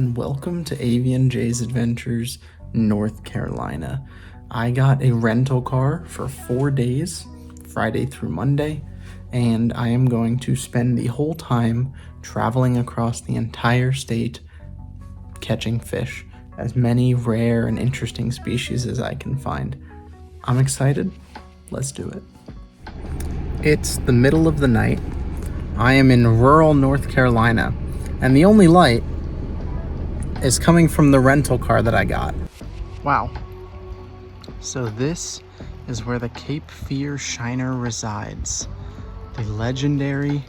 and welcome to AVNJ's Adventures, North Carolina. I got a rental car for 4 days, Friday through Monday, and I am going to spend the whole time traveling across the entire state catching fish, as many rare and interesting species as I can find. I'm excited. Let's do it. It's the middle of the night. I am in rural North Carolina, and the only light is coming from the rental car that I got. Wow. So this is where the Cape Fear shiner resides. The legendary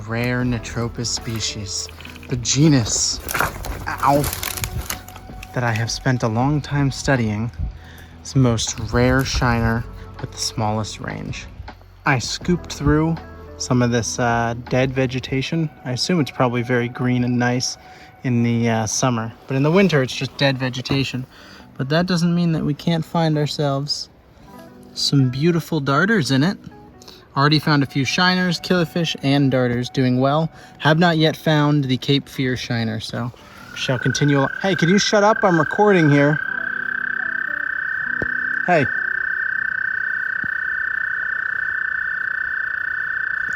rare Nitropus species. The genus, that I have spent a long time studying. It's the most rare shiner with the smallest range. I scooped through some of this dead vegetation. I assume it's probably very green and nice in the summer, but in the winter it's just dead vegetation. But that doesn't mean that we can't find ourselves some beautiful darters in it. Already found a few shiners, killifish, and darters doing well. Have not yet found the Cape Fear shiner, so shall continue. Hey, can you shut up? I'm recording here. Hey.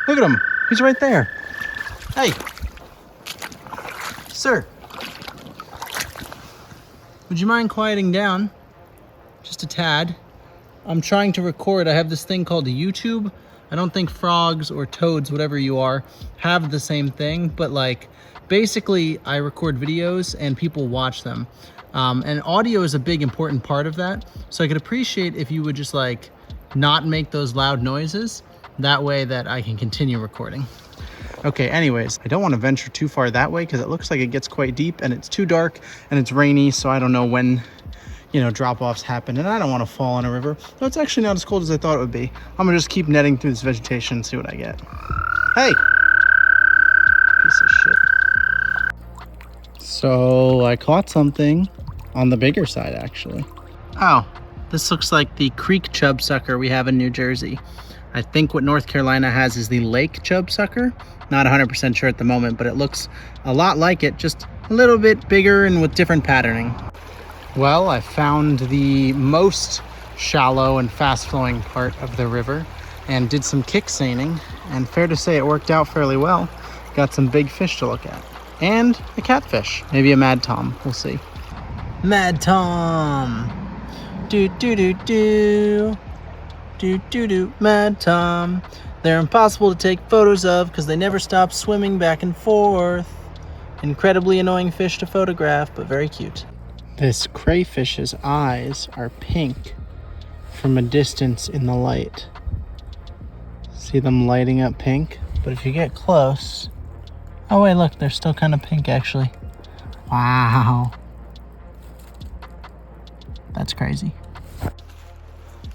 Look at him. He's right there. Hey. Sir. Would you mind quieting down? Just a tad. I'm trying to record. I have this thing called YouTube. I don't think frogs or toads, whatever you are, have the same thing, but like basically I record videos and people watch them. And audio is a big important part of that. So I could appreciate if you would just like not make those loud noises. That way that I can continue recording. Okay, anyways, I don't want to venture too far that way because it looks like it gets quite deep and it's too dark and it's rainy, so I don't know when, drop-offs happen, and I don't want to fall in a river. No, it's actually not as cold as I thought it would be. I'm gonna just keep netting through this vegetation and see what I get. Hey! Piece of shit. So I caught something on the bigger side, actually. Oh, this looks like the creek chub sucker we have in New Jersey. I think what North Carolina has is the lake chub sucker. Not 100% sure at the moment, but it looks a lot like it, just a little bit bigger and with different patterning. Well, I found the most shallow and fast-flowing part of the river and did some kick seining, and fair to say it worked out fairly well. Got some big fish to look at. And a catfish. Maybe a Mad Tom. We'll see. Mad Tom! Do-do-do-do! Do-do-do, Mad Tom. They're impossible to take photos of because they never stop swimming back and forth. Incredibly annoying fish to photograph, but very cute. This crayfish's eyes are pink from a distance in the light. See them lighting up pink? But if you get close... Oh wait, look, they're still kind of pink actually. Wow. That's crazy.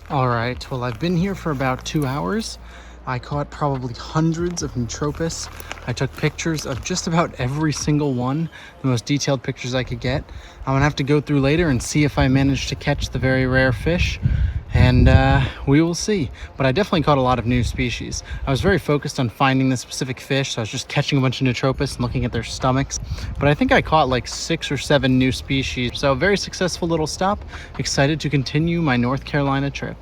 All right, well, I've been here for about 2 hours. I caught probably hundreds of Nitropus. I took pictures of just about every single one, the most detailed pictures I could get. I'm gonna have to go through later and see if I managed to catch the very rare fish, and we will see. But I definitely caught a lot of new species. I was very focused on finding the specific fish, so I was just catching a bunch of Nitropus and looking at their stomachs. But I think I caught like 6 or 7 new species. So very successful little stop. Excited to continue my North Carolina trip.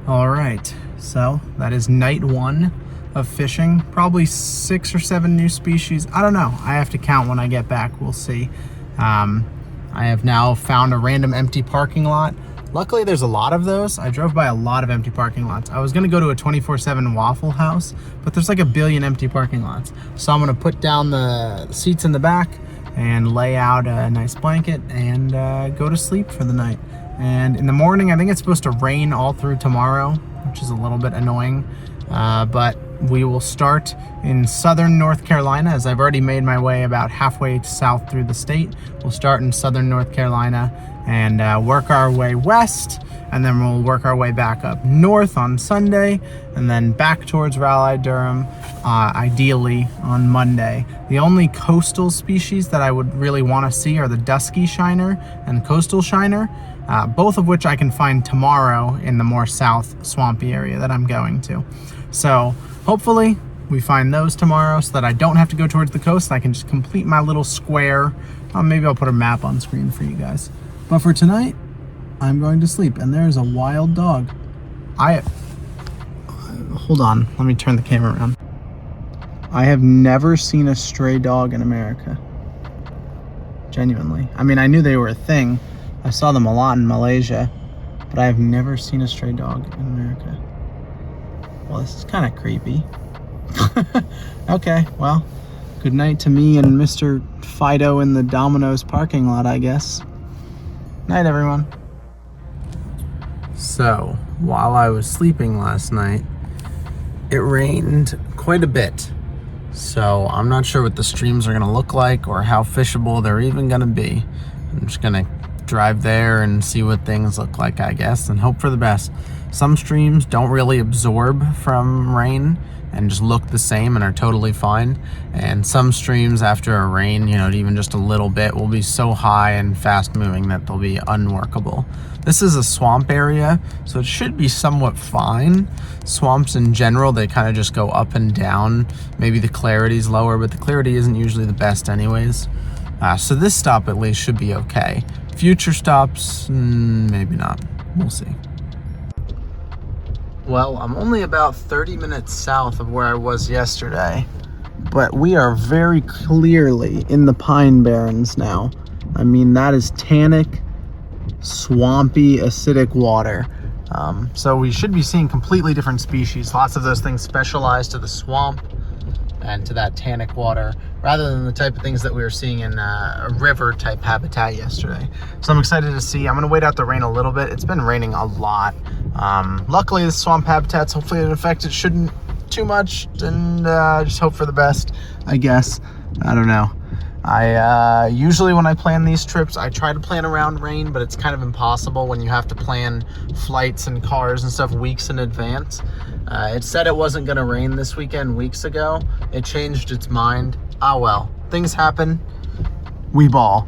All right, so that is night 1 of fishing. Probably 6 or 7 new species. I don't know. I have to count when I get back. We'll see. I have now found a random empty parking lot. Luckily, there's a lot of those. I drove by a lot of empty parking lots. I was gonna go to a 24/7 Waffle House, but there's like a billion empty parking lots. So I'm gonna put down the seats in the back and lay out a nice blanket and go to sleep for the night. And in the morning, I think it's supposed to rain all through tomorrow, which is a little bit annoying. But we will start in southern North Carolina, as I've already made my way about halfway south through the state. We'll start in southern North Carolina and work our way west, and then we'll work our way back up north on Sunday, and then back towards Raleigh-Durham, ideally on Monday. The only coastal species that I would really want to see are the dusky shiner and coastal shiner, both of which I can find tomorrow in the more south swampy area that I'm going to. So hopefully we find those tomorrow so that I don't have to go towards the coast and I can just complete my little square Maybe I'll put a map on screen for you guys. But for tonight, I'm going to sleep, and there's a wild dog. Hold on, let me turn the camera around. I have never seen a stray dog in America. Genuinely. I mean, I knew they were a thing. I saw them a lot in Malaysia, but I have never seen a stray dog in America. Well, this is kind of creepy. Okay, well, good night to me and Mr. Fido in the Domino's parking lot, I guess. Night, everyone. So, while I was sleeping last night, it rained quite a bit. So, I'm not sure what the streams are going to look like or how fishable they're even going to be. I'm just going to drive there and see what things look like, I guess, and hope for the best. Some streams don't really absorb from rain and just look the same and are totally fine. And some streams after a rain, you know, even just a little bit, will be so high and fast moving that they'll be unworkable. This is a swamp area, so it should be somewhat fine. Swamps in general, they kind of just go up and down. Maybe the clarity's lower, but the clarity isn't usually the best anyways. So this stop at least should be okay. Future stops, maybe not. We'll see. Well, I'm only about 30 minutes south of where I was yesterday, but we are very clearly in the Pine Barrens now. I mean, that is tannic, swampy, acidic water. So we should be seeing completely different species. Lots of those things specialize to the swamp and to that tannic water, rather than the type of things that we were seeing in a river type habitat yesterday. So I'm excited to see. I'm gonna wait out the rain a little bit. It's been raining a lot. Luckily the swamp habitat's hopefully unaffected, shouldn't too much, and just hope for the best, I guess. I don't know. I usually when I plan these trips, I try to plan around rain, but it's kind of impossible when you have to plan flights and cars and stuff weeks in advance. It said it wasn't gonna rain this weekend weeks ago. It changed its mind. Ah well, things happen. We ball.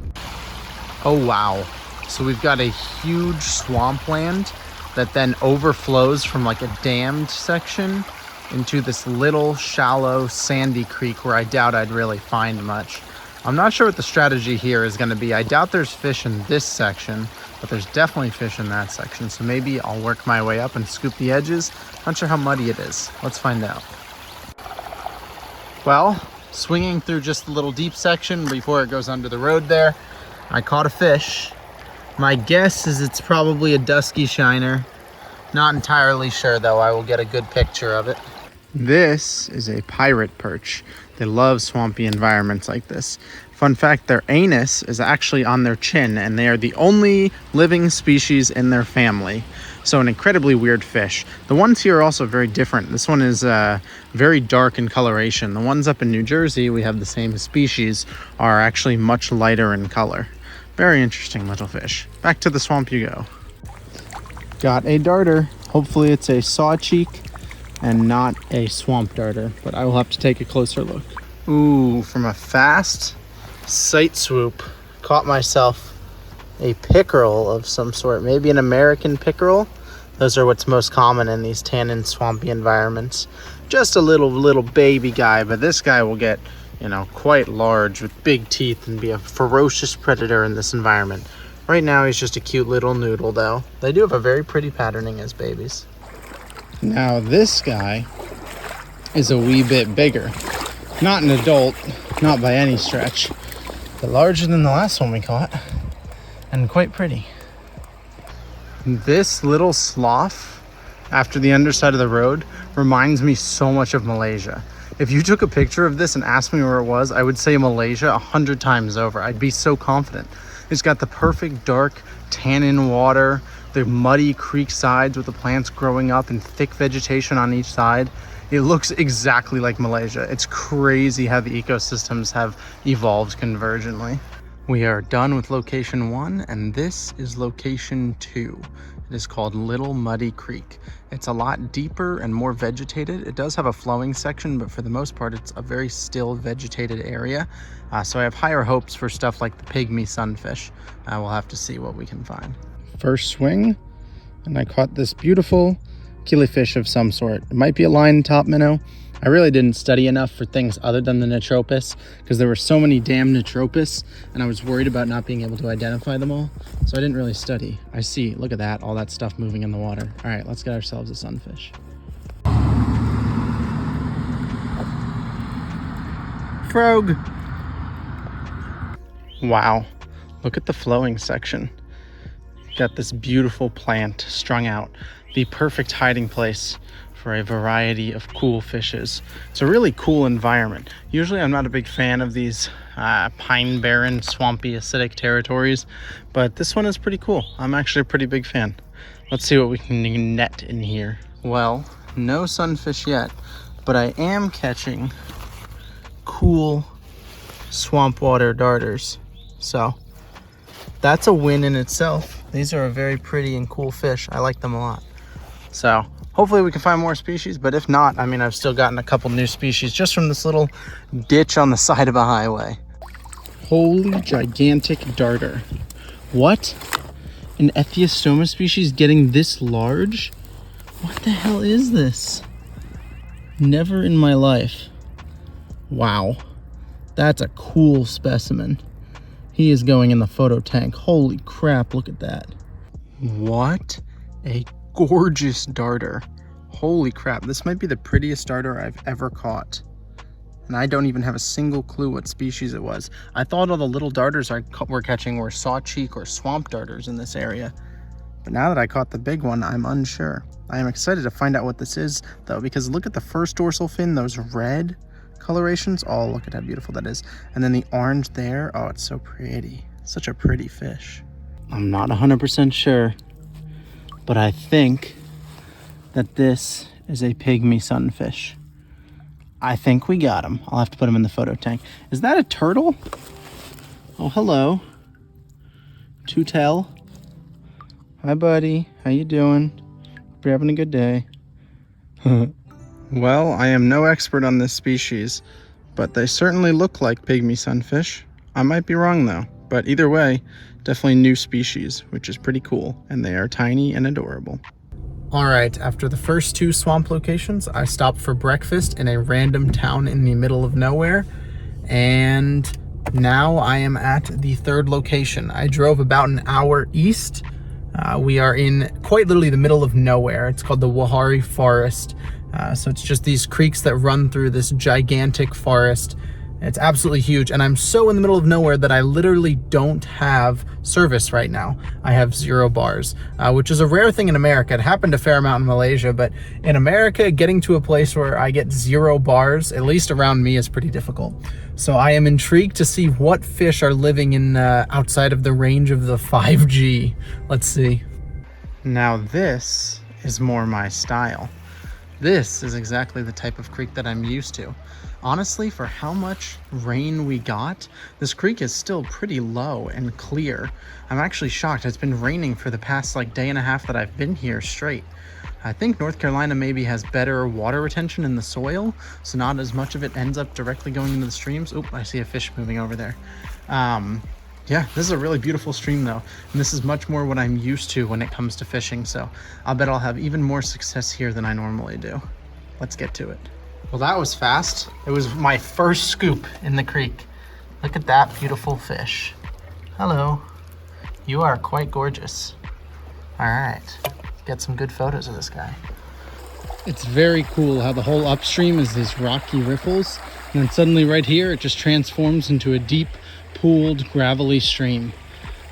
Oh wow. So we've got a huge swampland that then overflows from like a dammed section into this little shallow sandy creek where I doubt I'd really find much. I'm not sure what the strategy here is going to be. I doubt there's fish in this section, but there's definitely fish in that section. So maybe I'll work my way up and scoop the edges. Not sure how muddy it is. Let's find out. Well, swinging through just a little deep section before it goes under the road there, I caught a fish. My guess is it's probably a dusky shiner. Not entirely sure though. I will get a good picture of it. This is a pirate perch. They love swampy environments like this. Fun fact, their anus is actually on their chin, and they are the only living species in their family. So an incredibly weird fish. The ones here are also very different. This one is very dark in coloration. The ones up in New Jersey, we have the same species, are actually much lighter in color. Very interesting little fish. Back to the swamp you go. Got a darter. Hopefully it's a sawcheek and not a swamp darter, but I will have to take a closer look. Ooh, from a fast sight swoop, caught myself a pickerel of some sort, maybe an American pickerel. Those are what's most common in these tannin swampy environments. Just a little baby guy, but this guy will get, you know, quite large with big teeth and be a ferocious predator in this environment. Right now he's just a cute little noodle though. They do have a very pretty patterning as babies. Now this guy is a wee bit bigger. Not an adult, not by any stretch, but larger than the last one we caught and quite pretty. This little slough after the underside of the road reminds me so much of Malaysia. If you took a picture of this and asked me where it was, I would say Malaysia 100 times over. I'd be so confident. It's got the perfect dark tannin water, the muddy creek sides with the plants growing up and thick vegetation on each side. It looks exactly like Malaysia. It's crazy how the ecosystems have evolved convergently. We are done with location 1, and this is location 2. It is called Little Muddy Creek. It's a lot deeper and more vegetated. It does have a flowing section, but for the most part, it's a very still vegetated area. So I have higher hopes for stuff like the pygmy sunfish. We'll have to see what we can find. First swing, and I caught this beautiful killifish of some sort. It might be a line top minnow. I really didn't study enough for things other than the Nitropus because there were so many damn Nitropus and I was worried about not being able to identify them all. So I didn't really study. I see, look at that, all that stuff moving in the water. All right, let's get ourselves a sunfish. Frog. Wow, look at the flowing section. Got this beautiful plant strung out. The perfect hiding place for a variety of cool fishes. It's a really cool environment. Usually I'm not a big fan of these pine barren, swampy, acidic territories, but this one is pretty cool. I'm actually a pretty big fan. Let's see what we can net in here. Well, no sunfish yet, but I am catching cool swamp water darters. So that's a win in itself. These are a very pretty and cool fish. I like them a lot. So hopefully we can find more species, but if not, I mean, I've still gotten a couple new species just from this little ditch on the side of a highway. Holy gigantic darter. What? An Ethiostoma species getting this large? What the hell is this? Never in my life. Wow. That's a cool specimen. He is going in the photo tank. Holy crap, look at that. What a gorgeous darter. Holy crap, this might be the prettiest darter I've ever caught. And I don't even have a single clue what species it was. I thought all the little darters we're catching were sawcheek or swamp darters in this area. But now that I caught the big one, I'm unsure. I am excited to find out what this is though, because look at the first dorsal fin, those red colorations. Oh, look at how beautiful that is. And then the orange there, oh, it's so pretty. Such a pretty fish. I'm not 100% sure, but I think that this is a pygmy sunfish. I think we got him. I'll have to put him in the photo tank. Is that a turtle? Oh, hello. Tutel. Hi, buddy. How you doing? Hope you're having a good day. Well, I am no expert on this species, but they certainly look like pygmy sunfish. I might be wrong though, but either way, definitely new species, which is pretty cool, and they are tiny and adorable. All right, after the first two swamp locations, I stopped for breakfast in a random town in the middle of nowhere, and now I am at the third location. I drove about an hour east. We are in quite literally the middle of nowhere. It's called the Wahari Forest. So it's just these creeks that run through this gigantic forest. It's absolutely huge, and I'm so in the middle of nowhere that I literally don't have service right now. I have 0 bars, which is a rare thing in America. It happened a fair amount in Malaysia, but in America, getting to a place where I get 0 bars, at least around me, is pretty difficult. So I am intrigued to see what fish are living in outside of the range of the 5G. Let's see. Now this is more my style. This is exactly the type of creek that I'm used to. Honestly, for how much rain we got, this creek is still pretty low and clear. I'm actually shocked. It's been raining for the past day and a half that I've been here straight. I think North Carolina maybe has better water retention in the soil, so not as much of it ends up directly going into the streams. Oh, I see a fish moving over there. Yeah, this is a really beautiful stream though, and this is much more what I'm used to when it comes to fishing, so I'll bet I'll have even more success here than I normally do. Let's get to it. Well, that was fast. It was my first scoop in the creek. Look at that beautiful fish. Hello. You are quite gorgeous. All right, get some good photos of this guy. It's very cool how the whole upstream is these rocky riffles, and then suddenly right here, it just transforms into a deep, pooled, gravelly stream,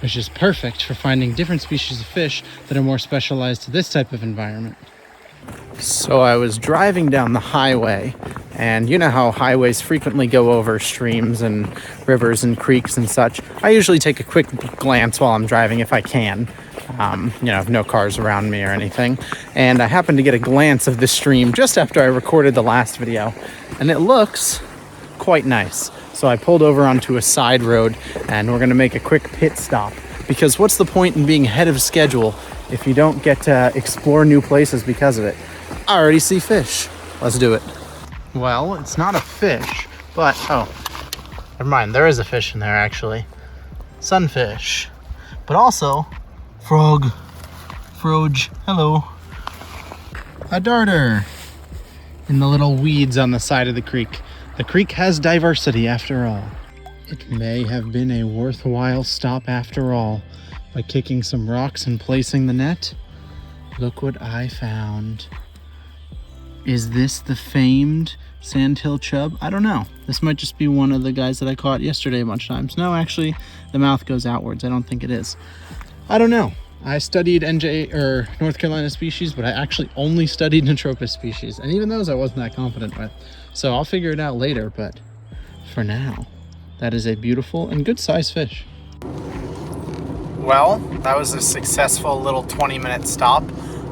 which is perfect for finding different species of fish that are more specialized to this type of environment. So I was driving down the highway, and you know how highways frequently go over streams and rivers and creeks and such. I usually take a quick glance while I'm driving if I can, if no cars around me or anything. And I happened to get a glance of the stream just after I recorded the last video, and it looks quite nice. So I pulled over onto a side road, and we're gonna make a quick pit stop, because what's the point in being ahead of schedule if you don't get to explore new places because of it? I already see fish. Let's do it. Well, it's not a fish, but, oh, never mind. There is a fish in there, actually. Sunfish. But also, frog. Froge. Hello. A darter in the little weeds on the side of the creek. The creek has diversity after all. It may have been a worthwhile stop after all. By kicking some rocks and placing the net, look what I found. Is this the famed sandhill chub? I don't know. This might just be one of the guys that I caught yesterday a bunch of times. No, actually, the mouth goes outwards. I don't think it is. I don't know. I studied NJ or North Carolina species, but I actually only studied Natropus species, and even those I wasn't that confident with. So I'll figure it out later, but for now, that is a beautiful and good sized fish. Well, that was a successful little 20-minute stop.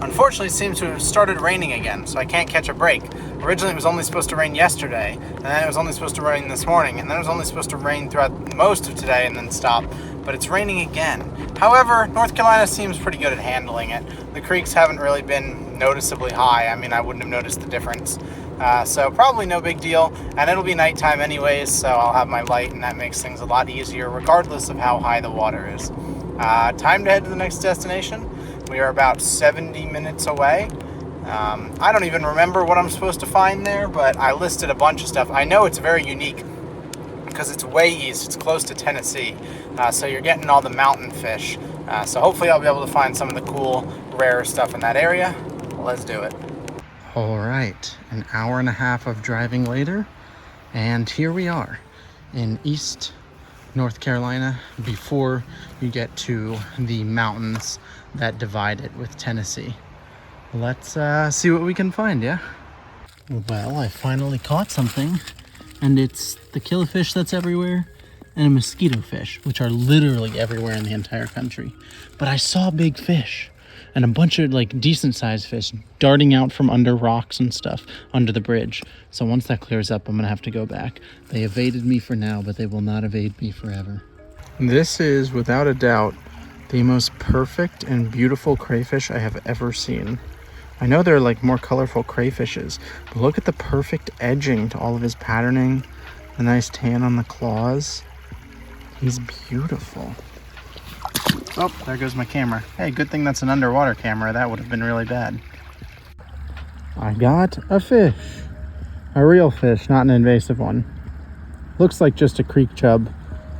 Unfortunately, it seems to have started raining again, so I can't catch a break. Originally, it was only supposed to rain yesterday, and then it was only supposed to rain this morning, and then it was only supposed to rain throughout most of today and then stop. But it's raining again. However, North Carolina seems pretty good at handling it. The creeks haven't really been noticeably high. I mean, I wouldn't have noticed the difference. So probably no big deal, and it'll be nighttime anyways, so I'll have my light, and that makes things a lot easier regardless of how high the water is. Time to head to the next destination. We are about 70 minutes away. I don't even remember what I'm supposed to find there, but I listed a bunch of stuff. I know it's very unique because it's way east. It's close to Tennessee, so you're getting all the mountain fish. So hopefully I'll be able to find some of the cool, rare stuff in that area. Let's do it. All right, an hour and a half of driving later, and here we are in East North Carolina before you get to the mountains that divide it with Tennessee. Let's see what we can find, yeah? Well, I finally caught something, and it's the killifish that's everywhere and a mosquito fish, which are literally everywhere in the entire country. But I saw big fish and a bunch of like decent sized fish darting out from under rocks and stuff under the bridge. So once that clears up, I'm gonna have to go back. They evaded me for now, but they will not evade me forever. This is without a doubt the most perfect and beautiful crayfish I have ever seen. I know they're like more colorful crayfishes, but look at the perfect edging to all of his patterning, the nice tan on the claws. He's beautiful. Oh, there goes my camera. Hey, good thing that's an underwater camera. That would have been really bad. I got a fish. A real fish, not an invasive one. Looks like just a creek chub.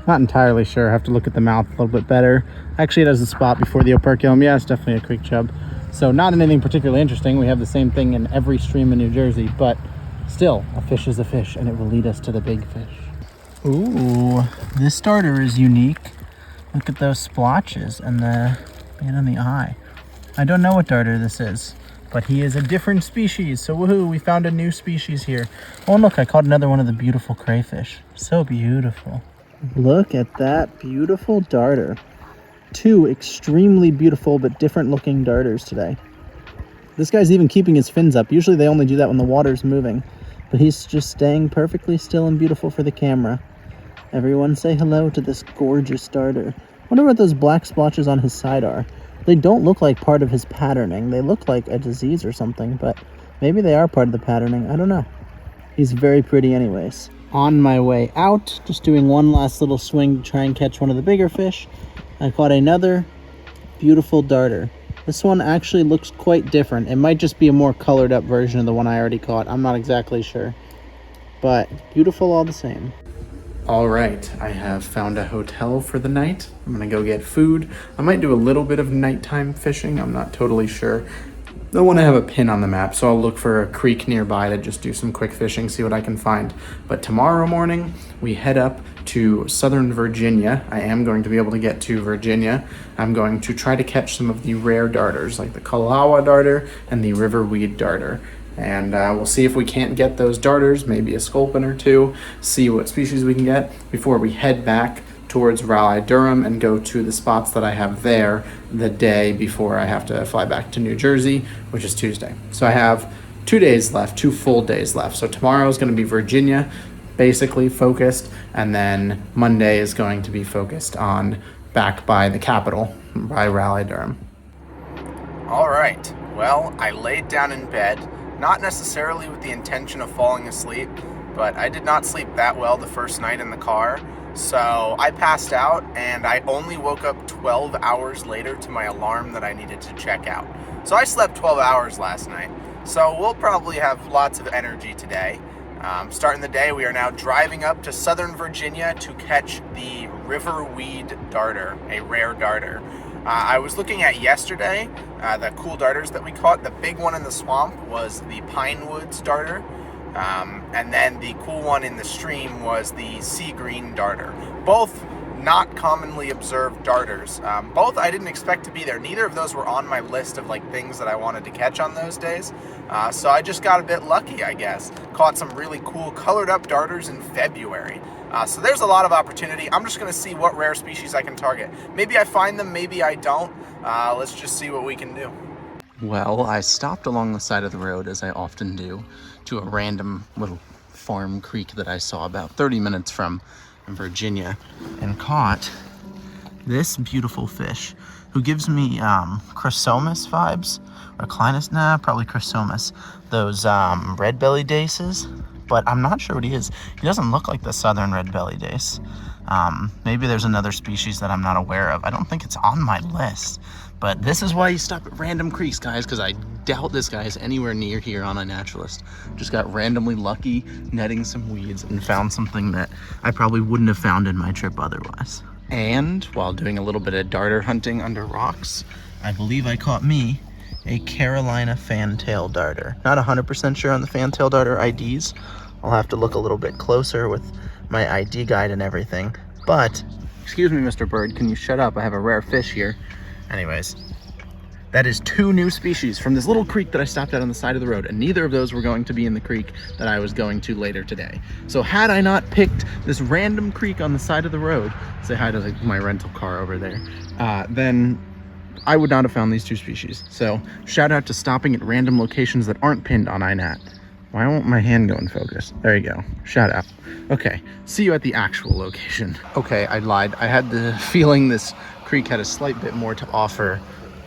Not entirely sure. I have to look at the mouth a little bit better. Actually, it has a spot before the operculum. Yeah, it's definitely a creek chub. So not anything particularly interesting. We have the same thing in every stream in New Jersey, but still, a fish is a fish, and it will lead us to the big fish. Ooh, this starter is unique. Look at those splotches and the man on the eye. I don't know what darter this is, but he is a different species. So woohoo, we found a new species here. Oh, and look, I caught another one of the beautiful crayfish. So beautiful. Look at that beautiful darter. Two extremely beautiful but different looking darters today. This guy's even keeping his fins up. Usually they only do that when the water's moving, but he's just staying perfectly still and beautiful for the camera. Everyone say hello to this gorgeous darter. Wonder what those black splotches on his side are. They don't look like part of his patterning. They look like a disease or something, but maybe they are part of the patterning. I don't know. He's very pretty anyways. On my way out, just doing one last little swing to try and catch one of the bigger fish, I caught another beautiful darter. This one actually looks quite different. It might just be a more colored up version of the one I already caught. I'm not exactly sure, but beautiful all the same. All right, I have found a hotel for the night. I'm gonna go get food. I might do a little bit of nighttime fishing. I'm not totally sure. Don't want to have a pin on the map, so I'll look for a creek nearby to just do some quick fishing, see what I can find. But tomorrow morning, we head up to southern Virginia. I am going to be able to get to Virginia. I'm going to try to catch some of the rare darters, like the Kalawa darter and the riverweed darter. And we'll see if we can't get those darters, maybe a sculpin or two, see what species we can get before we head back towards Raleigh-Durham and go to the spots that I have there the day before I have to fly back to New Jersey, which is Tuesday. So I have 2 days left, 2 full days left. So tomorrow is going to be Virginia, basically focused, and then Monday is going to be focused on back by the capital, by Raleigh-Durham. All right, well, I laid down in bed, not necessarily with the intention of falling asleep, but I did not sleep that well the first night in the car. So I passed out and I only woke up 12 hours later to my alarm that I needed to check out. So I slept 12 hours last night. So we'll probably have lots of energy today. Starting the day, we are now driving up to southern Virginia to catch the riverweed darter, a rare darter. I was looking at yesterday, the cool darters that we caught. The big one in the swamp was the pine woods darter. And then the cool one in the stream was the sea green darter. Both not commonly observed darters. Both I didn't expect to be there. Neither of those were on my list of like things that I wanted to catch on those days. So I just got a bit lucky, I guess. Caught some really cool colored up darters in February. So there's a lot of opportunity. I'm just going to see what rare species I can target. Maybe I find them, maybe I don't. Let's just see what we can do. Well, I stopped along the side of the road, as I often do, to a random little farm creek that I saw about 30 minutes from Virginia, and caught this beautiful fish who gives me chrysomis vibes, or clinus, probably chrysomis, those red belly daces, but I'm not sure what he is. He doesn't look like the southern red belly dace. Maybe there's another species that I'm not aware of. I don't think it's on my list. But this is why you stop at random creeks, guys, because I doubt this guy is anywhere near here on iNaturalist. Just got randomly lucky netting some weeds and found something that I probably wouldn't have found in my trip otherwise. And while doing a little bit of darter hunting under rocks, I believe I caught me a Carolina fantail darter. Not 100% sure on the fantail darter IDs. I'll have to look a little bit closer with my ID guide and everything. But, excuse me, Mr. Bird, can you shut up? I have a rare fish here. Anyways, that is 2 new species from this little creek that I stopped at on the side of the road, and neither of those were going to be in the creek that I was going to later today. So had I not picked this random creek on the side of the road, say hi to my rental car over there, then I would not have found these 2 species. So shout out to stopping at random locations that aren't pinned on iNat. Why won't my hand go in focus? There you go. Shout out. Okay, see you at the actual location. Okay, I lied. I had the feeling this creek had a slight bit more to offer,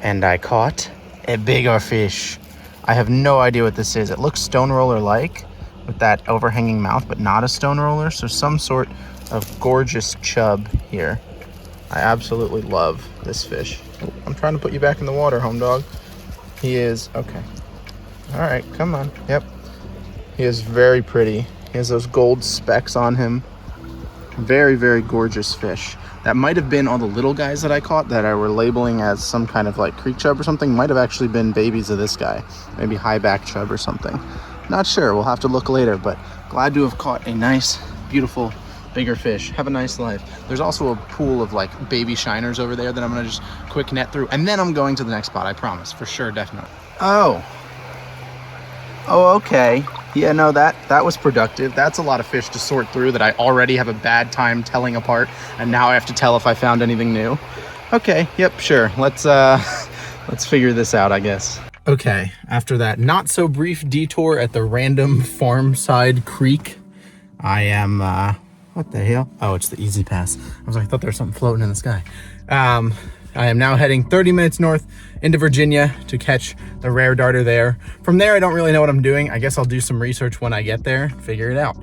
and I caught a bigger fish. I have no idea what this is. It looks stone roller like with that overhanging mouth, but not a stone roller, so some sort of gorgeous chub here. I absolutely love this fish. Oh, I'm trying to put you back in the water, home dog. He is okay. All right, come on. Yep, he is very pretty. He has those gold specks on him. Very, very gorgeous fish. That might have been all the little guys that I caught that I were labeling as some kind of like creek chub or something. Might have actually been babies of this guy. Maybe high back chub or something. Not sure, we'll have to look later, but glad to have caught a nice, beautiful, bigger fish. Have a nice life. There's also a pool of like baby shiners over there that I'm gonna just quick net through, and then I'm going to the next spot, I promise, for sure, definitely. Oh, okay. Yeah, no, that was productive. That's a lot of fish to sort through that I already have a bad time telling apart, and now I have to tell if I found anything new. Okay, yep, sure. Let's figure this out, I guess. Okay, after that not so brief detour at the random farm side creek, I am what the hell? Oh, it's the Easy Pass. I thought there was something floating in the sky. I am now heading 30 minutes north into Virginia to catch the rare darter there. From there, I don't really know what I'm doing. I guess I'll do some research when I get there, figure it out.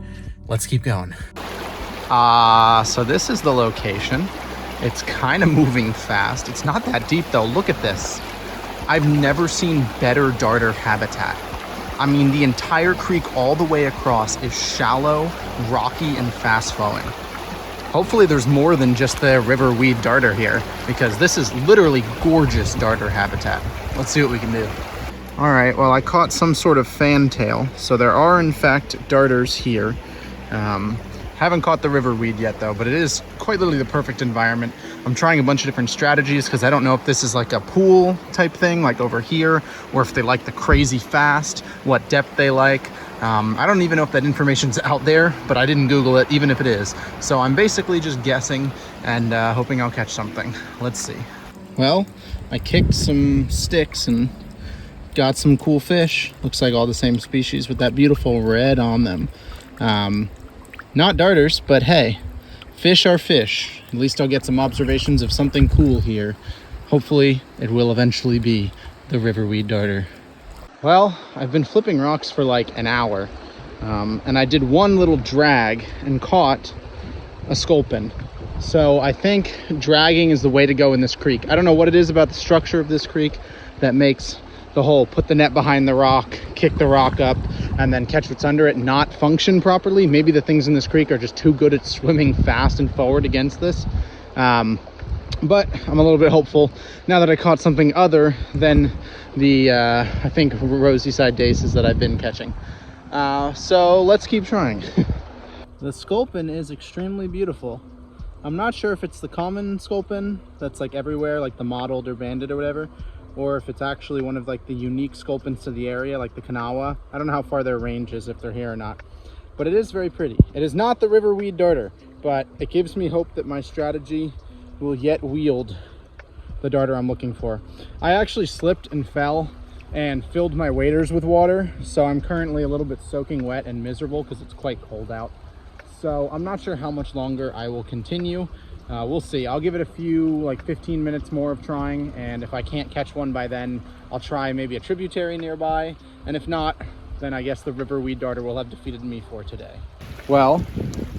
Let's keep going. So this is the location. It's kind of moving fast. It's not that deep though. Look at this. I've never seen better darter habitat. I mean, the entire creek all the way across is shallow, rocky, and fast flowing. Hopefully there's more than just the riverweed darter here, because this is literally gorgeous darter habitat. Let's see what we can do. All right, well, I caught some sort of fantail, so there are in fact darters here. Haven't caught the riverweed yet though, but it is quite literally the perfect environment. I'm trying a bunch of different strategies because I don't know if this is like a pool type thing, like over here, or if they like the crazy fast, what depth they like. I don't even know if that information's out there, but I didn't Google it, even if it is. So I'm basically just guessing and hoping I'll catch something. Let's see. Well, I kicked some sticks and got some cool fish. Looks like all the same species with that beautiful red on them. Not darters, but hey, fish are fish. At least I'll get some observations of something cool here. Hopefully it will eventually be the riverweed darter. Well, I've been flipping rocks for like an hour, and I did one little drag and caught a sculpin. So I think dragging is the way to go in this creek. I don't know what it is about the structure of this creek that makes the whole put the net behind the rock, kick the rock up, and then catch what's under it not function properly. Maybe the things in this creek are just too good at swimming fast and forward against this. But I'm a little bit hopeful now that I caught something other than the I think rosy side daces that I've been catching. So let's keep trying. The sculpin is extremely beautiful. I'm not sure if it's the common sculpin that's like everywhere, like the mottled or banded or whatever, or if it's actually one of like the unique sculpins to the area, like the Kanawha. I don't know how far their range is, if they're here or not, but it is very pretty. It is not the riverweed darter, but it gives me hope that my strategy will yet wield the darter I'm looking for. I actually slipped and fell and filled my waders with water, so I'm currently a little bit soaking wet and miserable because it's quite cold out. So I'm not sure how much longer I will continue. We'll see. I'll give it a few, like 15 minutes more of trying, and if I can't catch one by then, I'll try maybe a tributary nearby, and if not, then I guess the riverweed darter will have defeated me for today. Well,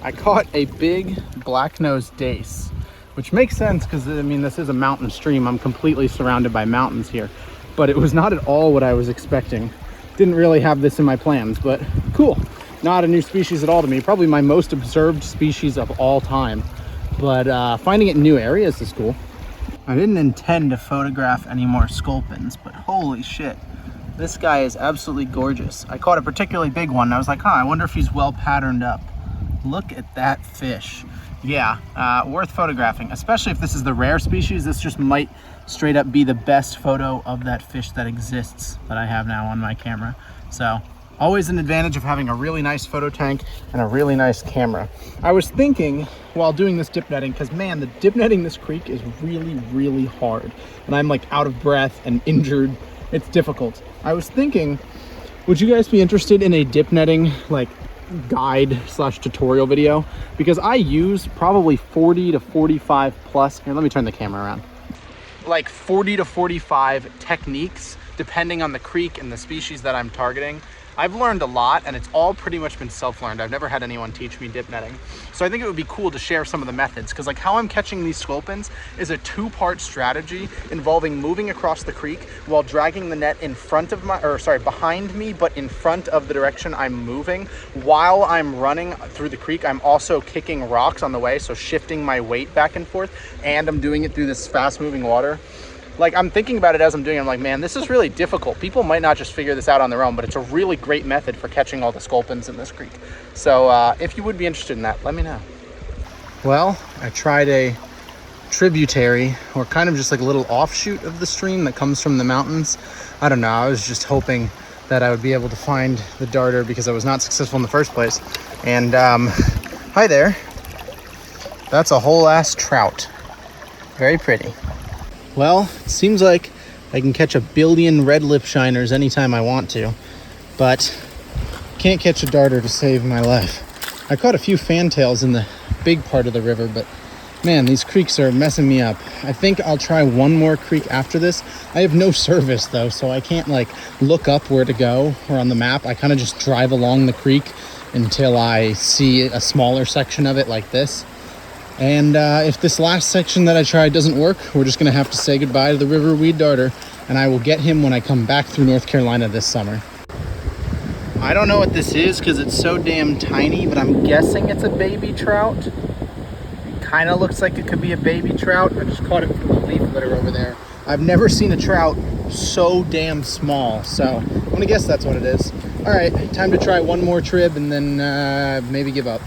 I caught a big black-nosed dace, which makes sense because, I mean, this is a mountain stream. I'm completely surrounded by mountains here, but it was not at all what I was expecting. Didn't really have this in my plans, but cool. Not a new species at all to me. Probably my most observed species of all time, but finding it in new areas is cool. I didn't intend to photograph any more sculpins, but holy shit, this guy is absolutely gorgeous. I caught a particularly big one, and I was like, huh, I wonder if he's well patterned up. Look at that fish. Yeah, worth photographing, especially if this is the rare species. This just might straight up be the best photo of that fish that exists that I have now on my camera. So always an advantage of having a really nice photo tank and a really nice camera. I was thinking while doing this dip netting, because man, the dip netting this creek is really, really hard. And I'm like out of breath and injured. It's difficult. I was thinking, would you guys be interested in a dip netting like guide slash tutorial video? Because I use probably 40 to 45 plus, here, let me turn the camera around. Like 40 to 45 techniques, depending on the creek and the species that I'm targeting. I've learned a lot, and it's all pretty much been self-learned. I've never had anyone teach me dip netting. So I think it would be cool to share some of the methods, because like how I'm catching these sculpins is a two-part strategy involving moving across the creek while dragging the net in front of my, or sorry, behind me, but in front of the direction I'm moving. While I'm running through the creek, I'm also kicking rocks on the way, so shifting my weight back and forth, and I'm doing it through this fast-moving water. Like, I'm thinking about it as I'm doing it. I'm like, man, this is really difficult. People might not just figure this out on their own, but it's a really great method for catching all the sculpins in this creek. So if you would be interested in that, let me know. Well, I tried a tributary, or kind of just like a little offshoot of the stream that comes from the mountains. I don't know, I was just hoping that I would be able to find the darter because I was not successful in the first place. And hi there. That's a whole ass trout. Very pretty. Well, it seems like I can catch a billion red lip shiners anytime I want to, but can't catch a darter to save my life. I caught a few fantails in the big part of the river, but man, these creeks are messing me up. I think I'll try one more creek after this. I have no service though, so I can't like look up where to go or on the map. I kind of just drive along the creek until I see a smaller section of it like this. And if this last section that I tried doesn't work, we're just gonna have to say goodbye to the riverweed darter, and I will get him when I come back through North Carolina this summer. I don't know what this is because it's so damn tiny, but I'm guessing it's a baby trout. It kind of looks like it could be a baby trout. I just caught it from the leaf litter over there. I've never seen a trout so damn small, so I'm gonna guess that's what it is. All right, time to try one more trib and then maybe give up.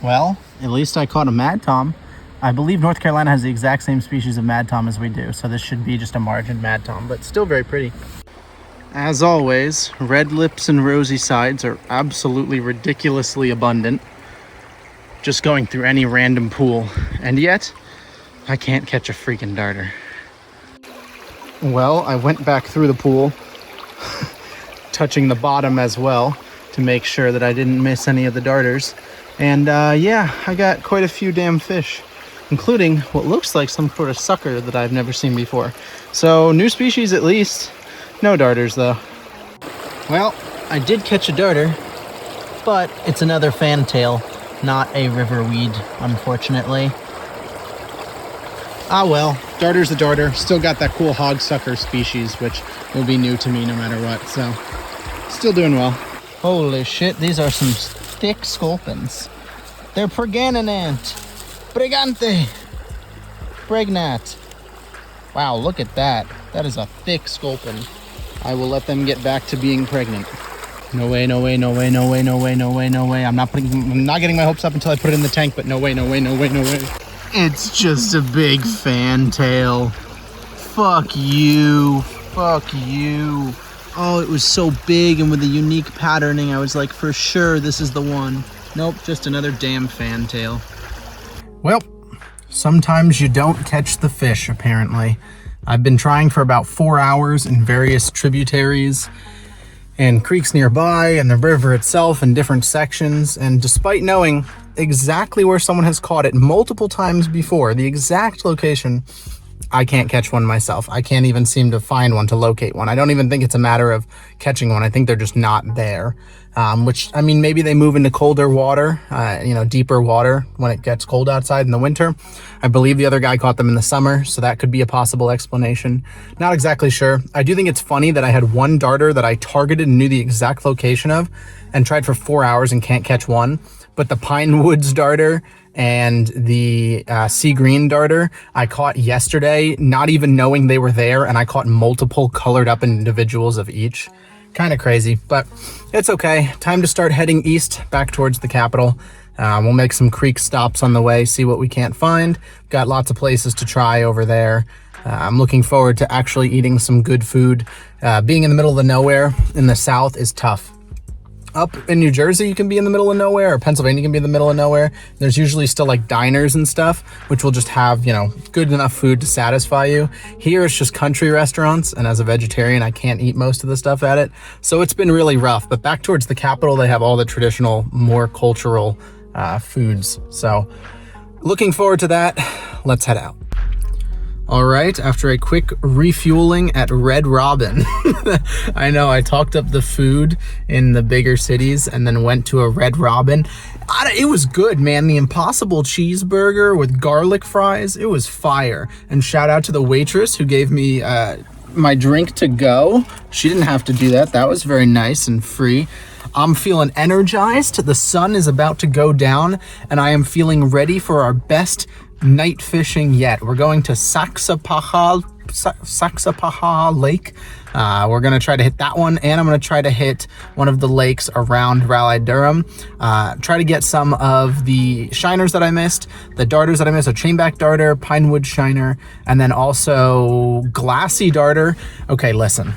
Well, at least I caught a mad tom. I believe North Carolina has the exact same species of mad tom as we do, so this should be just a margin mad tom, but still very pretty. As always, red lips and rosy sides are absolutely ridiculously abundant. Just going through any random pool, and yet I can't catch a freaking darter. Well, I went back through the pool, touching the bottom as well to make sure that I didn't miss any of the darters. And yeah, I got quite a few damn fish, including what looks like some sort of sucker that I've never seen before. So new species at least. No darters though. Well, I did catch a darter, but it's another fantail, not a riverweed, unfortunately. Ah well, darter's a darter. Still got that cool hog sucker species, which will be new to me no matter what. So still doing well. Holy shit, these are some thick sculpins. They're pregnant. Pregante. Pregnant. Wow, look at that. That is a thick sculpin. I will let them get back to being pregnant. No way, no way, no way, no way, no way, no way, no way. I'm not getting my hopes up until I put it in the tank, but no way, no way, no way, no way. It's just a big fantail. Fuck you. Fuck you. Oh, it was so big and with a unique patterning. I was like, for sure, this is the one. Nope, just another damn fantail. Well, sometimes you don't catch the fish, apparently. I've been trying for about 4 hours in various tributaries and creeks nearby and the river itself in different sections, and despite knowing exactly where someone has caught it multiple times before, the exact location, I can't catch one myself. I can't even seem to find one, to locate one. I don't even think it's a matter of catching one. I think they're just not there. Which, I mean, maybe they move into colder water, deeper water when it gets cold outside in the winter. I believe the other guy caught them in the summer, so that could be a possible explanation. Not exactly sure. I do think it's funny that I had one darter that I targeted and knew the exact location of and tried for 4 hours and can't catch one. But the Pine Woods darter and the sea green darter I caught yesterday, not even knowing they were there, and I caught multiple colored up individuals of each. Kind of crazy, but it's okay. Time to start heading east back towards the capital. We'll make some creek stops on the way, see what we can't find. Got lots of places to try over there. I'm looking forward to actually eating some good food. Being in the middle of the nowhere in the south is tough. Up in New Jersey, you can be in the middle of nowhere, or Pennsylvania, you can be in the middle of nowhere. There's usually still like diners and stuff, which will just have, good enough food to satisfy you. Here, it's just country restaurants, and as a vegetarian, I can't eat most of the stuff at it. So it's been really rough, but back towards the capital, they have all the traditional, more cultural foods. So looking forward to that. Let's head out. All right, after a quick refueling at Red Robin, I know I talked up the food in the bigger cities and then went to a Red Robin. It was good, man. The Impossible Cheeseburger with garlic fries, it was fire. And shout out to the waitress who gave me my drink to go. She didn't have to do that. That was very nice and free. I'm feeling energized. The sun is about to go down, and I am feeling ready for our best night fishing yet. We're going to Saxapaha Lake. We're going to try to hit that one, and I'm going to try to hit one of the lakes around Raleigh-Durham. Try to get some of the shiners that I missed, the darters that I missed, a chainback darter, pinewood shiner, and then also glassy darter. Okay, listen.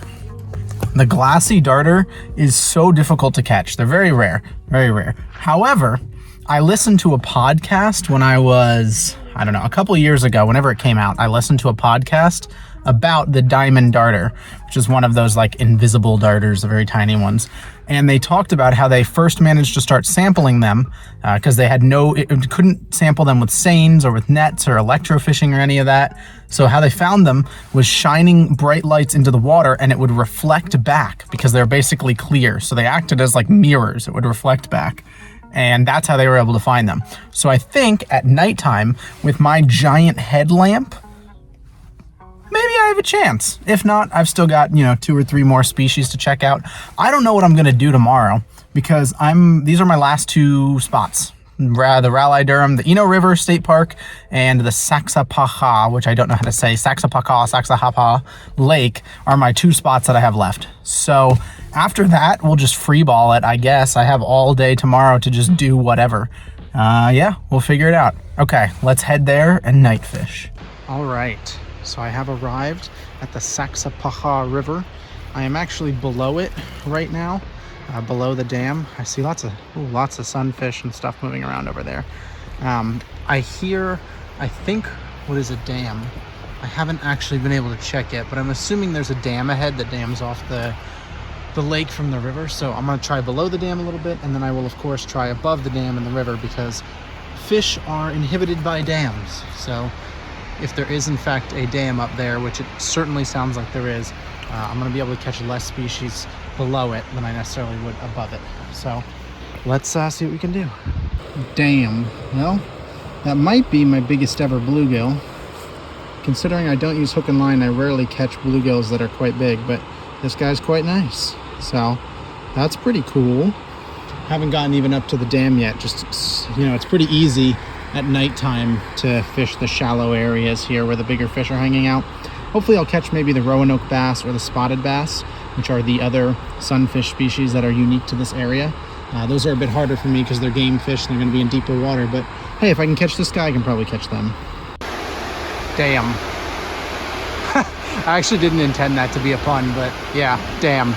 The glassy darter is so difficult to catch. They're very rare, very rare. However, I listened to a podcast when I was, a couple years ago, whenever it came out, I listened to a podcast about the diamond darter, which is one of those like invisible darters, the very tiny ones. And they talked about how they first managed to start sampling them because they had couldn't sample them with seines or with nets or electrofishing or any of that. So how they found them was shining bright lights into the water, and it would reflect back because they're basically clear. So they acted as like mirrors. It would reflect back. And that's how they were able to find them. So I think at nighttime with my giant headlamp, maybe I have a chance. If not, I've still got, 2 or 3 more species to check out. I don't know what I'm going to do tomorrow because these are my last 2 spots. The Raleigh-Durham, the Eno River State Park, and the Saxapaha, which I don't know how to say, Saxapaha Lake are my 2 spots that I have left. So after that, we'll just free ball it, I guess. I have all day tomorrow to just do whatever. We'll figure it out. Okay, let's head there and night fish. All right, so I have arrived at the Saxapaha River. I am actually below it right now. Below the dam. I see lots of sunfish and stuff moving around over there. I think, what is a dam? I haven't actually been able to check it, but I'm assuming there's a dam ahead that dams off the lake from the river. So I'm gonna try below the dam a little bit, and then I will of course try above the dam and the river because fish are inhibited by dams. So if there is in fact a dam up there, which it certainly sounds like there is, I'm going to be able to catch less species below it than I necessarily would above it. So let's see what we can do. Damn. Well, that might be my biggest ever bluegill. Considering I don't use hook and line, I rarely catch bluegills that are quite big, but this guy's quite nice. So that's pretty cool. Haven't gotten even up to the dam yet. Just, you know, it's pretty easy at nighttime to fish the shallow areas here where the bigger fish are hanging out. Hopefully I'll catch maybe the Roanoke bass or the spotted bass, which are the other sunfish species that are unique to this area. Those are a bit harder for me because they're game fish and they're going to be in deeper water. But hey, if I can catch this guy, I can probably catch them. Damn. I actually didn't intend that to be a pun, but yeah, damn.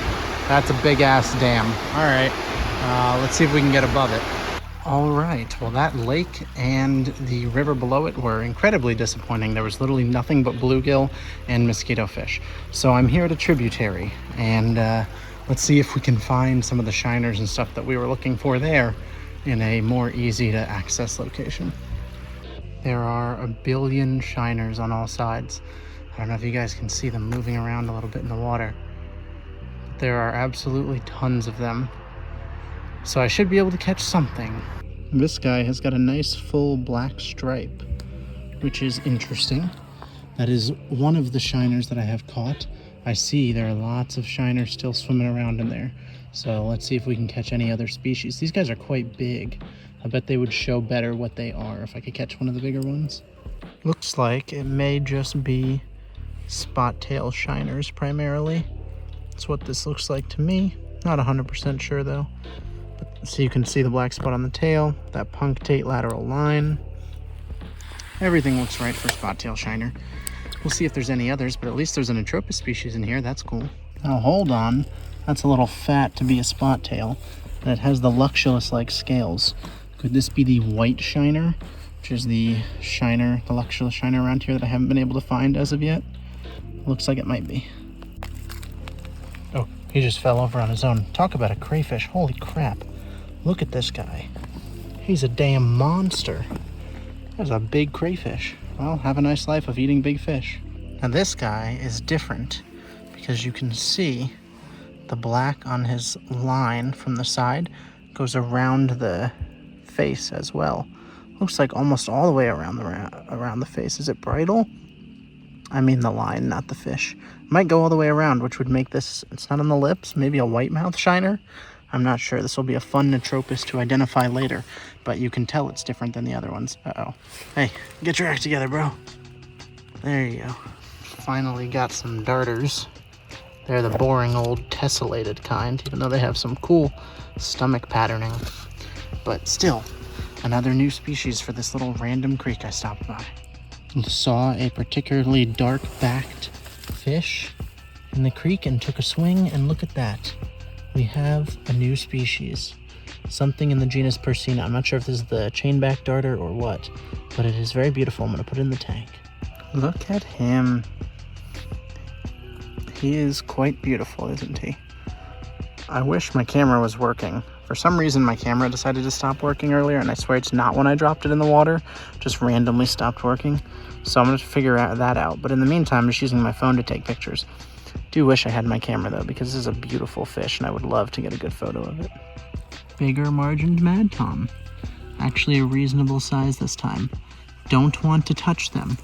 That's a big ass dam. All right, let's see if we can get above it. All right, well, that lake and the river below it were incredibly disappointing. There was literally nothing but bluegill and mosquito fish. So I'm here at a tributary, and let's see if we can find some of the shiners and stuff that we were looking for there in a more easy to access location. There are a billion shiners on all sides. I don't know if you guys can see them moving around a little bit in the water. There are absolutely tons of them. So I should be able to catch something. This guy has got a nice full black stripe, which is interesting. That is one of the shiners that I have caught. I see there are lots of shiners still swimming around in there. So let's see if we can catch any other species. These guys are quite big. I bet they would show better what they are if I could catch one of the bigger ones. Looks like it may just be spot tail shiners primarily. That's what this looks like to me. Not 100% sure though. So you can see the black spot on the tail, that punctate lateral line. Everything looks right for spot tail shiner. We'll see if there's any others, but at least there's an Atropus species in here. That's cool. Now hold on. That's a little fat to be a spot tail, and it has the luxulus-like scales. Could this be the white shiner, which is the shiner, the luxulus shiner around here that I haven't been able to find as of yet? Looks like it might be. Oh, he just fell over on his own. Talk about a crayfish. Holy crap. Look at this guy. He's a damn monster. That's a big crayfish. Well, have a nice life of eating big fish. Now this guy is different because you can see the black on his line from the side goes around the face as well. Looks like almost all the way around the face. Is it bridle? I mean the line, not the fish. Might go all the way around, which would make this, it's not on the lips, maybe a white mouth shiner. I'm not sure. This will be a fun Atropus to identify later, but you can tell it's different than the other ones. Uh-oh. Hey, get your act together, bro. There you go. Finally got some darters. They're the boring old tessellated kind, even though they have some cool stomach patterning. But still, another new species for this little random creek I stopped by. Saw a particularly dark-backed fish in the creek and took a swing, and look at that. We have a new species, something in the genus Persina. I'm not sure if this is the chainback darter or what, but it is very beautiful. I'm going to put it in the tank. Look at him. He is quite beautiful, isn't he? I wish my camera was working. For some reason, my camera decided to stop working earlier, and I swear it's not when I dropped it in the water. Just randomly stopped working. So I'm going to figure that out. But in the meantime, I'm just using my phone to take pictures. Do wish I had my camera though, because this is a beautiful fish and I would love to get a good photo of it. Bigger margined mad tom. Actually a reasonable size this time. Don't want to touch them.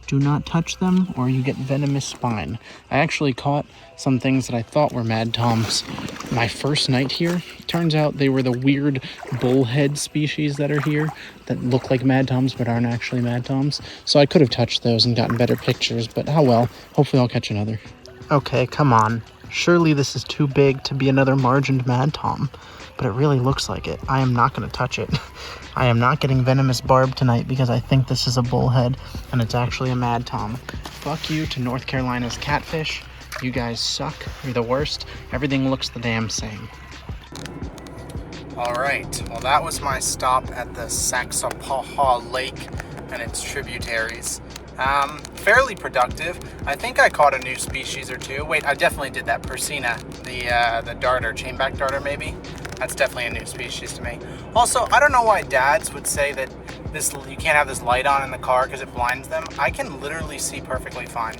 Do not touch them or you get venomous spine. I actually caught some things that I thought were mad toms my first night here. Turns out they were the weird bullhead species that are here that look like mad toms but aren't actually mad toms. So I could have touched those and gotten better pictures, but oh well. Hopefully I'll catch another. Okay, come on. Surely this is too big to be another margined mad tom, but it really looks like it. I am not going to touch it. I am not getting venomous barb tonight because I think this is a bullhead and it's actually a mad tom. Fuck you to North Carolina's catfish. You guys suck. You're the worst. Everything looks the damn same. All right, well that was my stop at the Saxapaha Lake and its tributaries. Fairly productive. I think I caught a new species or two. Wait, I definitely did that Persina, the darter, chainback darter maybe. That's definitely a new species to me. Also, I don't know why dads would say that you can't have this light on in the car because it blinds them. I can literally see perfectly fine.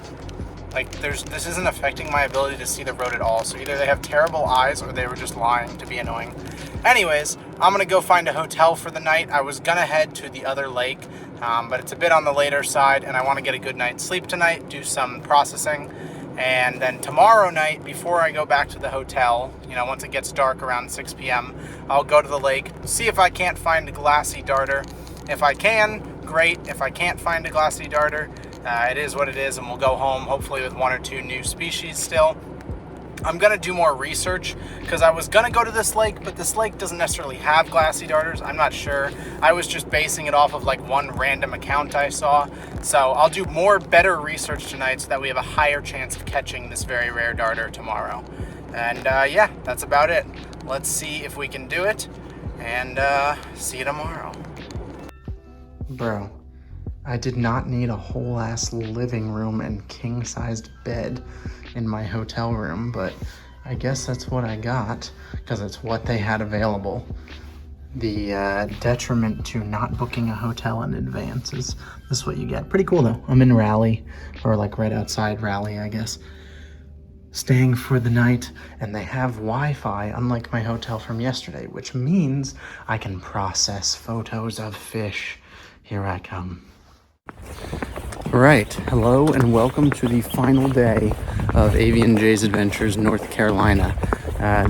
Like this isn't affecting my ability to see the road at all. So either they have terrible eyes or they were just lying to be annoying. Anyways, I'm gonna go find a hotel for the night. I was gonna head to the other lake, but it's a bit on the later side and I wanna get a good night's sleep tonight, do some processing, And then tomorrow night, before I go back to the hotel, you know, once it gets dark around 6 p.m., I'll go to the lake, see if I can't find a glassy darter. If I can, great. If I can't find a glassy darter, it is what it is, and we'll go home hopefully with 1 or 2 new species still. I'm gonna do more research because I was gonna go to this lake, but this lake doesn't necessarily have glassy darters. I'm not sure. I was just basing it off of like one random account I saw. So I'll do better research tonight so that we have a higher chance of catching this very rare darter tomorrow. And yeah, that's about it. Let's see if we can do it, and see you tomorrow. Bro, I did not need a whole ass living room and king-sized bed in my hotel room, but I guess that's what I got because it's what they had available. The detriment to not booking a hotel in advance is this is what you get. Pretty cool though. I'm in Raleigh, or like right outside Raleigh, I guess, staying for the night, and they have Wi-Fi unlike my hotel from yesterday, which means I can process photos of fish. Here I come. All right, hello and welcome to the final day of AVNJ's Adventures North Carolina.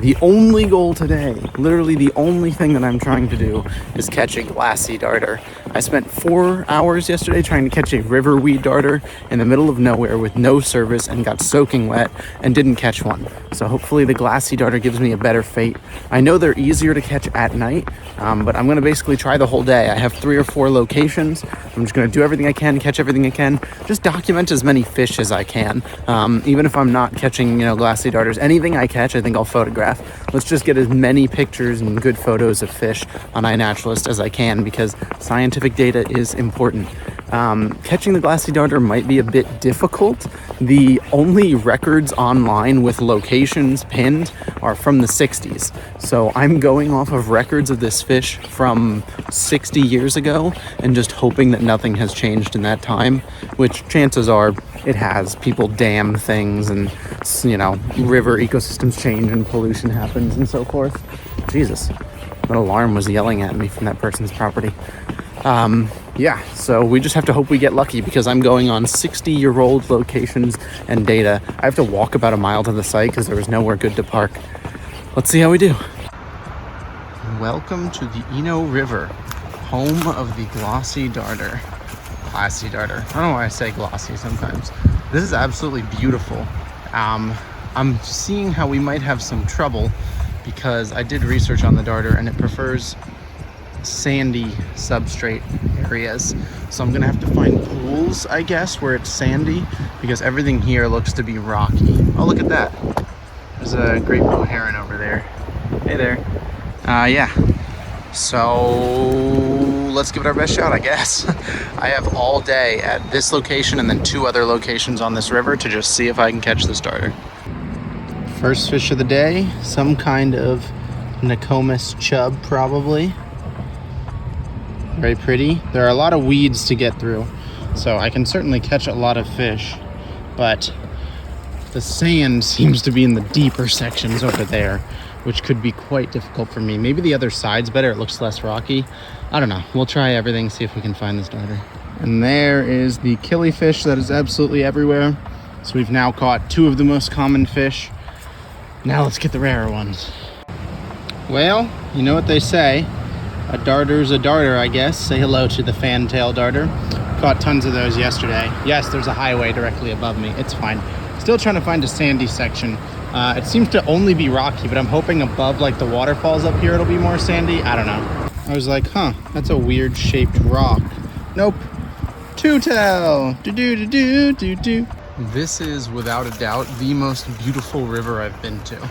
The only goal today, literally the only thing that I'm trying to do, is catch a glassy darter. I spent 4 hours yesterday trying to catch a riverweed darter in the middle of nowhere with no service and got soaking wet and didn't catch one. So hopefully the glassy darter gives me a better fate. I know they're easier to catch at night, but I'm gonna basically try the whole day. I have 3 or 4 locations. I'm just gonna do everything I can, catch everything I can, just document as many fish as I can. Even if I'm not catching, you know, glassy darters, anything I catch, I think I'll photograph. Let's just get as many pictures and good photos of fish on iNaturalist as I can, because scientific data is important. Catching the glassy darter might be a bit difficult. The only records online with locations pinned are from the 60s. So I'm going off of records of this fish from 60 years ago and just hoping that nothing has changed in that time, which chances are it has. People dam things and, you know, river ecosystems change and pollution happens and so forth. Jesus, that alarm was yelling at me from that person's property. Yeah, so we just have to hope we get lucky because I'm going on 60-year-old locations and data. I have to walk about a mile to the site because there was nowhere good to park. Let's see how we do. Welcome to the Eno River, home of the glossy darter. Glassy darter. I don't know why I say glossy sometimes. This is absolutely beautiful. I'm seeing how we might have some trouble because I did research on the darter and it prefers sandy substrate areas. So I'm gonna have to find pools, I guess, where it's sandy because everything here looks to be rocky. Oh, look at that. There's a great blue heron over there. Hey there. Yeah. So let's give it our best shot, I guess. I have all day at this location and then 2 other locations on this river to just see if I can catch this darter. First fish of the day, some kind of Nokomis chub probably. Very pretty. There are a lot of weeds to get through, so I can certainly catch a lot of fish, but the sand seems to be in the deeper sections over there, which could be quite difficult for me. Maybe the other side's better, it looks less rocky. I don't know. We'll try everything, see if we can find this darter. And there is the killifish that is absolutely everywhere. So we've now caught 2 of the most common fish. Now let's get the rarer ones. Well, you know what they say. A darter's a darter, I guess. Say hello to the fantail darter. Caught tons of those yesterday. Yes, there's a highway directly above me. It's fine. Still trying to find a sandy section. It seems to only be rocky, but I'm hoping above like the waterfalls up here it'll be more sandy. I don't know. I was like, huh, that's a weird shaped rock. Nope. Two-tail. Do-do-do-do-do-do. This is without a doubt the most beautiful river I've been to.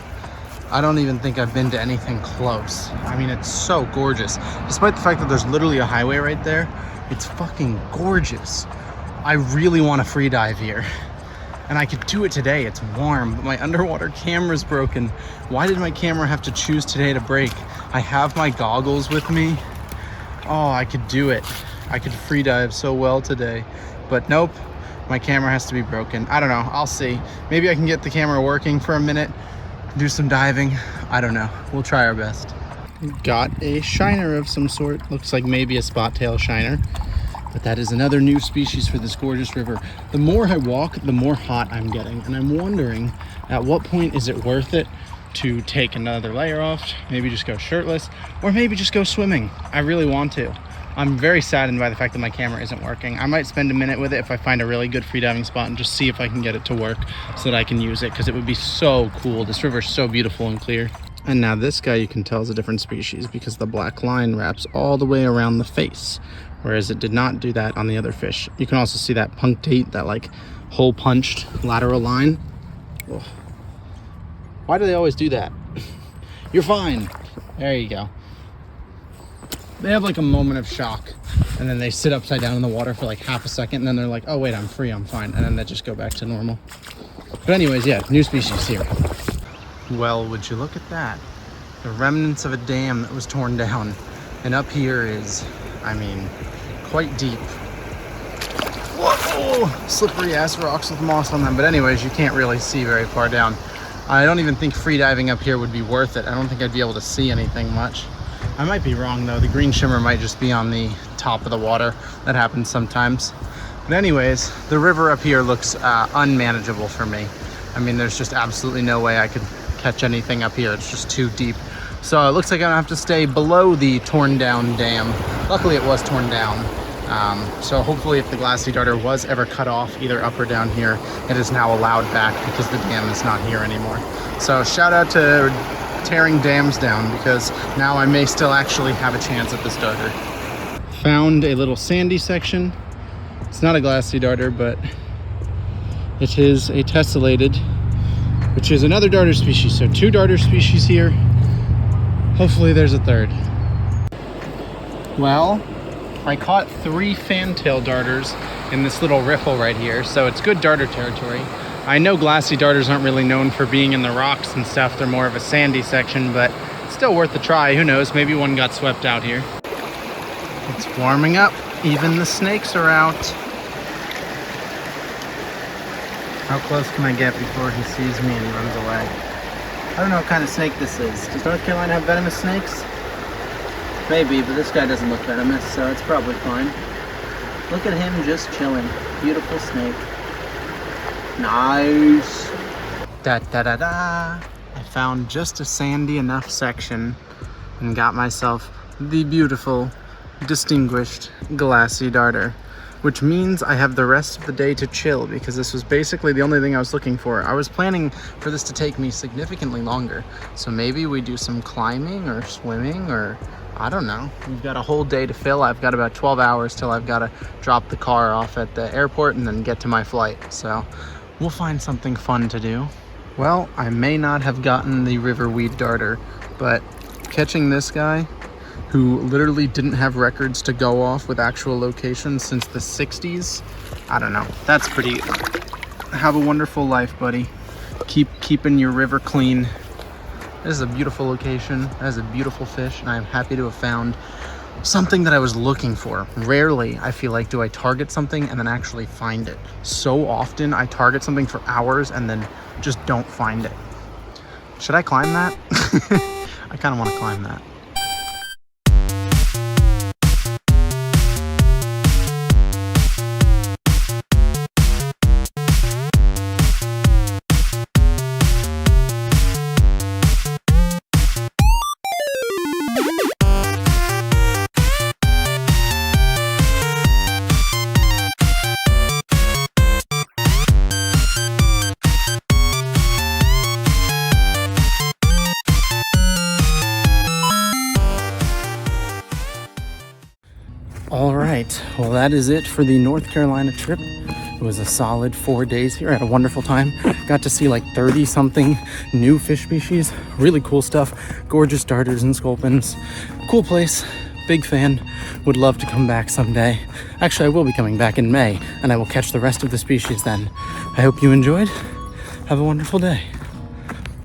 I don't even think I've been to anything close. I mean, it's so gorgeous. Despite the fact that there's literally a highway right there, it's fucking gorgeous. I really want to free dive here. And I could do it today, it's warm, but my underwater camera's broken. Why did my camera have to choose today to break? I have my goggles with me. Oh, I could do it. I could free dive so well today, but nope, my camera has to be broken. I don't know, I'll see. Maybe I can get the camera working for a minute, do some diving. I don't know, we'll try our best. Got a shiner of some sort. Looks like maybe a spot tail shiner. But that is another new species for this gorgeous river. The more I walk, the more hot I'm getting. And I'm wondering, at what point is it worth it to take another layer off, maybe just go shirtless, or maybe just go swimming? I really want to. I'm very saddened by the fact that my camera isn't working. I might spend a minute with it if I find a really good freediving spot and just see if I can get it to work so that I can use it, because it would be so cool. This river is so beautiful and clear. And now this guy, you can tell, is a different species because the black line wraps all the way around the face, whereas it did not do that on the other fish. You can also see that punctate, that like hole punched lateral line. Oh. Why do they always do that? You're fine. There you go. They have like a moment of shock, and then they sit upside down in the water for like half a second, and then they're like, oh wait, I'm free, I'm fine. And then they just go back to normal. But anyways, yeah, new species here. Well, would you look at that? The remnants of a dam that was torn down. And up here is, I mean, quite deep. Whoa, slippery ass rocks with moss on them. But anyways, you can't really see very far down. I don't even think free diving up here would be worth it. I don't think I'd be able to see anything much. I might be wrong though. The green shimmer might just be on the top of the water. That happens sometimes. But anyways, the river up here looks unmanageable for me. I mean, there's just absolutely no way I could catch anything up here. It's just too deep. So it looks like I'm gonna have to stay below the torn down dam. Luckily it was torn down. So hopefully if the glassy darter was ever cut off either up or down here, it is now allowed back because the dam is not here anymore. So shout out to tearing dams down, because now I may still actually have a chance at this darter. Found a little sandy section. It's not a glassy darter, but it is a tessellated, which is another darter species. So 2 darter species here. Hopefully there's a third. Well, I caught 3 fantail darters in this little riffle right here, so it's good darter territory. I know glassy darters aren't really known for being in the rocks and stuff. They're more of a sandy section, but it's still worth a try. Who knows? Maybe one got swept out here. It's warming up. Even the snakes are out. How close can I get before he sees me and he runs away? I don't know what kind of snake this is. Does North Carolina have venomous snakes? Maybe, but this guy doesn't look venomous, so it's probably fine. Look at him just chilling. Beautiful snake. Nice. Da da da da. I found just a sandy enough section and got myself the beautiful, distinguished glassy darter, which means I have the rest of the day to chill, because this was basically the only thing I was looking for. I was planning for this to take me significantly longer, so maybe we do some climbing or swimming, or I don't know. We've got a whole day to fill. I've got about 12 hours till I've got to drop the car off at the airport and then get to my flight. So we'll find something fun to do. Well, I may not have gotten the riverweed darter, but catching this guy, who literally didn't have records to go off with actual locations since the 60s, I don't know. That's pretty. Have a wonderful life, buddy. Keep keeping your river clean. This is a beautiful location. That is a beautiful fish, and I am happy to have found something that I was looking for. Rarely, I feel like, do I target something and then actually find it. So often, I target something for hours and then just don't find it. Should I climb that? I kind of want to climb that. All right, well, that is it for the North Carolina trip. It was a solid 4 days here. I had a wonderful time. Got to see like 30 something new fish species. Really cool stuff. Gorgeous darters and sculpins. Cool place. Big fan. Would love to come back someday. Actually, I will be coming back in May, and I will catch the rest of the species then. I hope you enjoyed. Have a wonderful day.